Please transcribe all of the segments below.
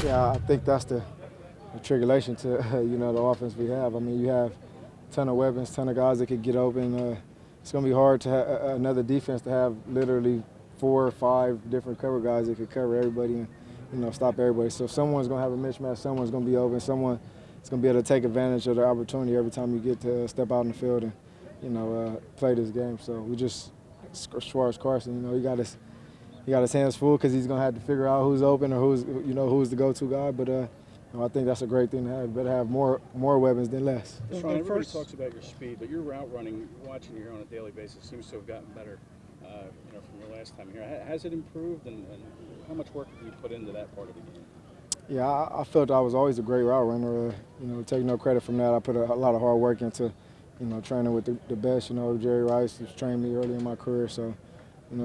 Yeah, I think that's the tribulation to the offense we have. I mean, you have a ton of weapons, ton of guys that could get open. It's going to be hard to have another defense to have literally 4 or 5 different cover guys that could cover everybody and stop everybody. So someone's going to have a mismatch. Someone's going to be open. Someone is going to be able to take advantage of the opportunity every time you get to step out in the field and play this game. So we just, as far as Carson, he got his hands full because he's going to have to figure out who's open or who's the go-to guy. But I think that's a great thing to have. You better have more weapons than less. Sean, everybody talks about your speed, but your route running, watching you here on a daily basis, seems to have gotten better. From your last time here, has it improved, and how much work have you put into that part of the game? Yeah, I felt I was always a great route runner. Take no credit from that. I put a lot of hard work into, training with the best. Jerry Rice has trained me early in my career, so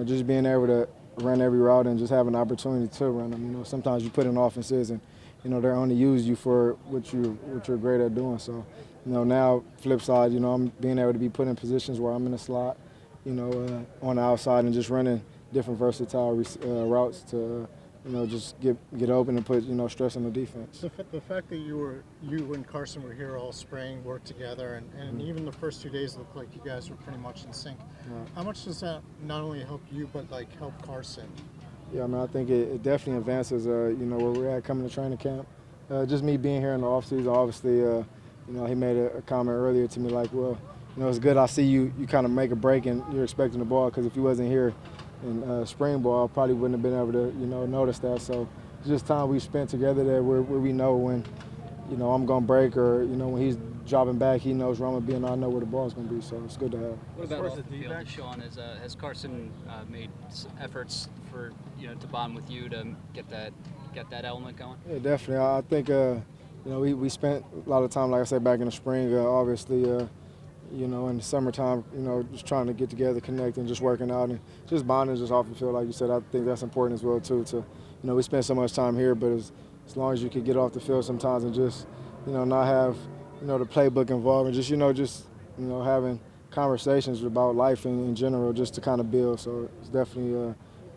just being able to run every route and just have an opportunity to run them. Sometimes you put in offenses and they're only use you for what you're great at doing. So, now flip side, I'm being able to be put in positions where I'm in the slot, on the outside and just running different versatile routes to, just get open and put, stress on the defense. The fact that you and Carson were here all spring, worked together, and even the first 2 days looked like you guys were pretty much in sync. Right. How much does that not only help you, but help Carson? Yeah, I mean, I think it definitely advances, where we're at coming to training camp. Just me being here in the offseason, obviously, he made a comment earlier to me like, well, it's good I see you kind of make a break and you're expecting the ball, because if you wasn't here in spring ball, I probably wouldn't have been able to, notice that. So it's just time we spent together there where we know when, I'm going to break or, when he's dropping back, he knows where I'm going to be and I know where the ball's going to be. So it's good to have. What about off the field, DeSean? Has Carson made efforts for, to bond with you to get that element going? Yeah, definitely. I think, we spent a lot of time, like I said, back in the spring, obviously, in the summertime, just trying to get together, connect, and just working out and just bonding just off the field. Like you said, I think that's important as well, too. We spend so much time here, but as long as you can get off the field sometimes and just, not have, the playbook involved and just having conversations about life in general just to kind of build. So it's definitely,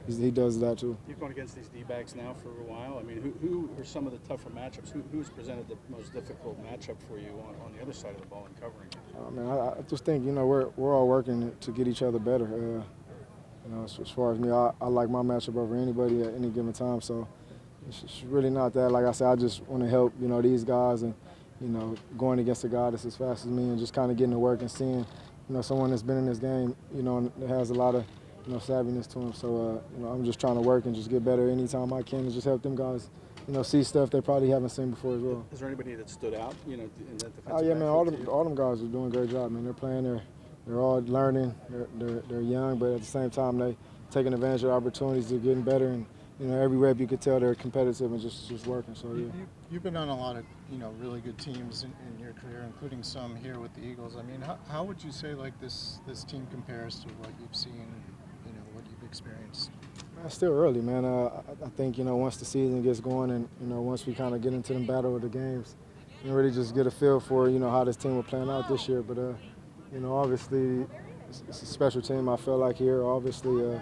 he does that, too. You've gone against these D-backs now for a while. I mean, who are some of the tougher matchups? Who's presented the most difficult matchup for you on the other side of the ball and covering? I mean, I just think, we're all working to get each other better. As far as me, I like my matchup over anybody at any given time. So it's really not that. Like I said, I just want to help, these guys and, going against a guy that's as fast as me and just kind of getting to work and seeing, someone that's been in this game, and that has a lot of, savviness to him. So, I'm just trying to work and just get better anytime I can and just help them guys, see stuff they probably haven't seen before as well. Is there anybody that stood out, in that defensive Oh, yeah, man, all them guys are doing a great job, man. They're playing, they're all learning, they're young, but at the same time, they taking advantage of opportunities, they're getting better, and, every rep you could tell they're competitive and just working, so, yeah. You've been on a lot of, really good teams in your career, including some here with the Eagles. I mean, how would you say, this team compares to what you've seen, what you've experienced? It's still early, man. I think, once the season gets going and, once we kind of get into the battle of the games, and really just get a feel for, how this team will plan out this year. But, obviously, it's a special team, I feel like, here. Obviously,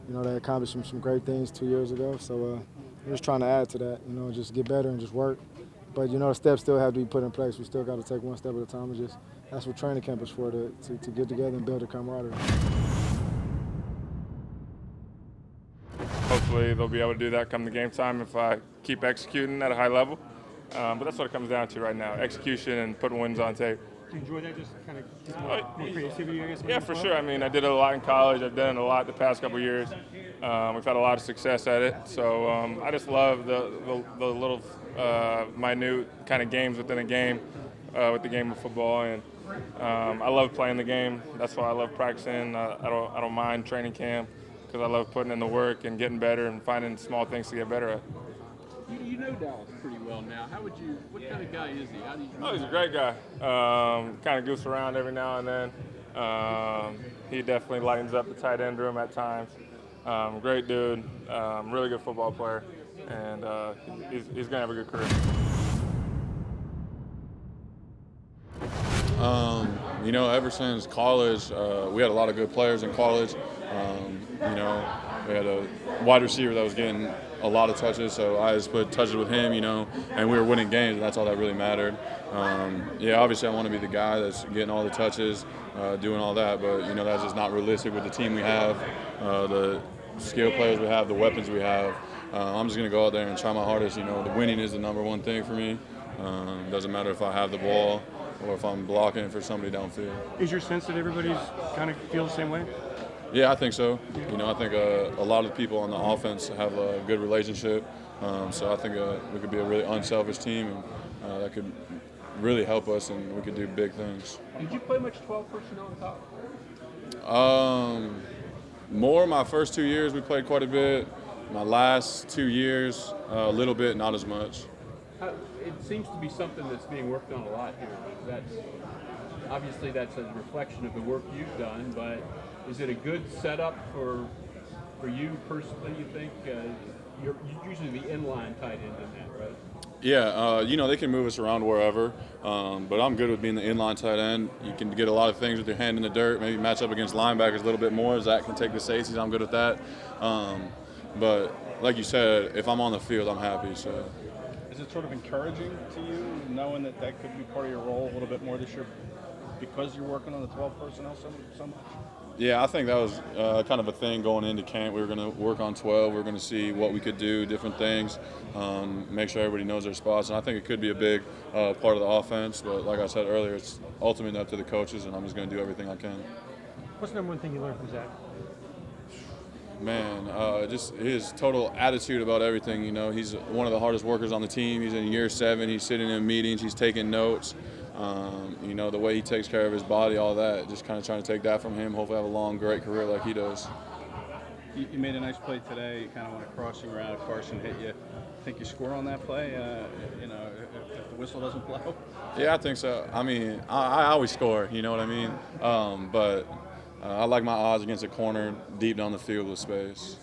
they accomplished some great things 2 years ago. So we're just trying to add to that, just get better and just work. But, the steps still have to be put in place. We still got to take one step at a time. And just that's what training camp is for, to get together and build a camaraderie. Hopefully they'll be able to do that come the game time if I keep executing at a high level. But that's what it comes down to right now, execution and putting wins on tape. Do you enjoy that, just kind of more creativity, I guess? Yeah, for sure. I mean, I did it a lot in college. I've done it a lot the past couple of years. We've had a lot of success at it. So I just love the little minute kind of games within a game with the game of football. And I love playing the game. That's why I love practicing. I don't mind training camp, because I love putting in the work and getting better and finding small things to get better at. You know Dallas pretty well now. What kind of guy is he? How do you? Oh, he's a great guy. Kind of goofs around every now and then. He definitely lightens up the tight end room at times. Great dude, really good football player, and he's going to have a good career. Ever since college, we had a lot of good players in college. we had a wide receiver that was getting a lot of touches, so I just put touches with him, and we were winning games, and that's all that really mattered. Yeah, obviously I want to be the guy that's getting all the touches, doing all that, but, that's just not realistic with the team we have, the skill players we have, the weapons we have. I'm just going to go out there and try my hardest. The winning is the number one thing for me. Doesn't matter if I have the ball or if I'm blocking for somebody downfield. Is your sense that everybody's kind of feel the same way? Yeah, I think so. I think a lot of the people on the offense have a good relationship. So I think we could be a really unselfish team, and that could really help us, and we could do big things. Did you play much 12 personnel in college? More my first 2 years, we played quite a bit. My last 2 years, a little bit, not as much. It seems to be something that's being worked on a lot here. That's a reflection of the work you've done, but is it a good setup for you personally, you think? You're usually the inline tight end in that, right? Yeah, they can move us around wherever, but I'm good with being the inline tight end. You can get a lot of things with your hand in the dirt, maybe match up against linebackers a little bit more. Zach can take the safeties. I'm good with that. But like you said, if I'm on the field, I'm happy. So. Is it sort of encouraging to you, knowing that could be part of your role a little bit more this year because you're working on the 12 personnel so much? Yeah, I think that was kind of a thing going into camp. We were going to work on 12. We were going to see what we could do, different things, make sure everybody knows their spots. And I think it could be a big part of the offense. But like I said earlier, it's ultimately up to the coaches, and I'm just going to do everything I can. What's the number one thing you learned from Zach? Man, just his total attitude about everything. He's one of the hardest workers on the team. He's in year 7. He's sitting in meetings. He's taking notes. The way he takes care of his body, all that. Just kind of trying to take that from him. Hopefully have a long, great career like he does. You made a nice play today. You kind of went a crossing route. Carson hit you. Think you score on that play? If the whistle doesn't blow. Yeah, I think so. I mean, I always score. You know what I mean? But I like my odds against a corner deep down the field with space.